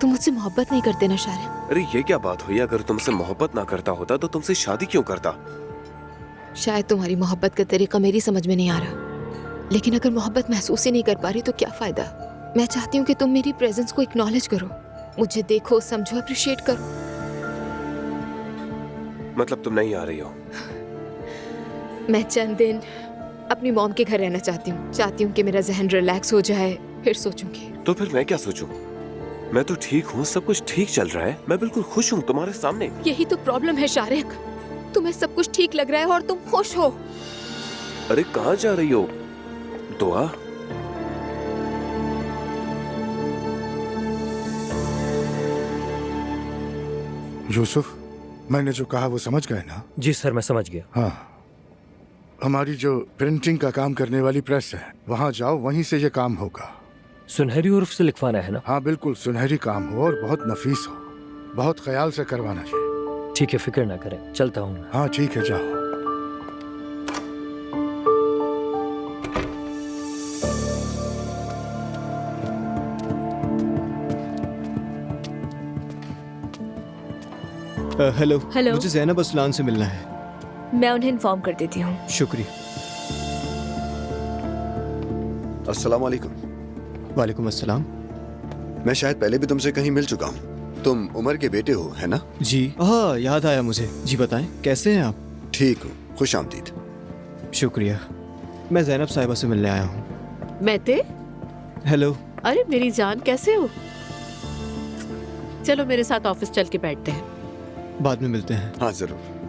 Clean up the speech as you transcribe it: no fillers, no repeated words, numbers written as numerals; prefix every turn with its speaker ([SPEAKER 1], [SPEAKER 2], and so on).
[SPEAKER 1] तुम मुझसे मोहब्बत नहीं करते ना शारिक?
[SPEAKER 2] अरे ये क्या बात हुई? अगर तुमसे मोहब्बत ना करता होता तो तुमसे शादी क्यों करता?
[SPEAKER 1] शायद तुम्हारी मोहब्बत का तरीका मेरी समझ में नहीं आ रहा, लेकिन अगर मोहब्बत महसूस ही नहीं कर पा रही तो क्या फायदा। मैं चाहती हूँ कि तुम मेरी प्रेजेंस को एक्नॉलेज करो, मुझे देखो, समझो, अप्रिशिएट करो।
[SPEAKER 2] मतलब तुम नहीं आ रही हो?
[SPEAKER 1] मैं चंद दिन अपनी मॉम के घर रहना चाहती हूँ कि मेरा जहन रिलैक्स हो जाए, फिर सोचूंगी।
[SPEAKER 2] तो फिर मैं क्या सोचूं? मैं तो ठीक हूँ, सब कुछ ठीक चल रहा है, मैं बिल्कुल खुश हूँ तुम्हारे सामने।
[SPEAKER 1] यही तो प्रॉब्लम है शारिक, तुम्हें सब कुछ ठीक लग रहा है और तुम खुश हो।
[SPEAKER 2] अरे कहाँ जा रही हो? दुआ?
[SPEAKER 3] यूसुफ, मैंने जो कहा वो समझ गए ना?
[SPEAKER 4] जी सर, मैं समझ गया।
[SPEAKER 3] हाँ, हमारी जो प्रिंटिंग का काम करने वाली प्रेस है वहाँ जाओ, वहीं से ये काम होगा।
[SPEAKER 4] सुनहरी उर्फ से लिखवाना है ना?
[SPEAKER 3] हाँ बिल्कुल, सुनहरी काम हो और बहुत नफीस हो, बहुत ख्याल से करवाना चाहिए।
[SPEAKER 4] ठीक है, फिक्र ना करें, चलता हूँ।
[SPEAKER 3] हाँ ठीक है, जाओ।
[SPEAKER 5] हेलो।
[SPEAKER 1] हेलो।
[SPEAKER 5] मुझे ज़ैनब असलान से मिलना है।
[SPEAKER 1] मैं उन्हें इन्फॉर्म कर देती हूँ।
[SPEAKER 5] शुक्रिया।
[SPEAKER 6] अस्सलाम वालेकुम।
[SPEAKER 5] वालेकुम अस्सलाम।
[SPEAKER 6] मैं शायद पहले भी तुमसे कहीं मिल चुका हूँ। तुम उमर के बेटे हो, है ना?
[SPEAKER 5] जी हाँ, याद आया मुझे। जी बताएं, कैसे हैं आप?
[SPEAKER 6] ठीक हूँ, खुश आमदीद।
[SPEAKER 5] शुक्रिया। मैं ज़ैनब साहिबा से मिलने आया हूँ।
[SPEAKER 7] मैते,
[SPEAKER 5] हेलो।
[SPEAKER 7] अरे मेरी जान, कैसे हो? चलो मेरे साथ ऑफिस चल के बैठते हैं।
[SPEAKER 5] बाद में मिलते हैं।
[SPEAKER 6] हाँ जरूर।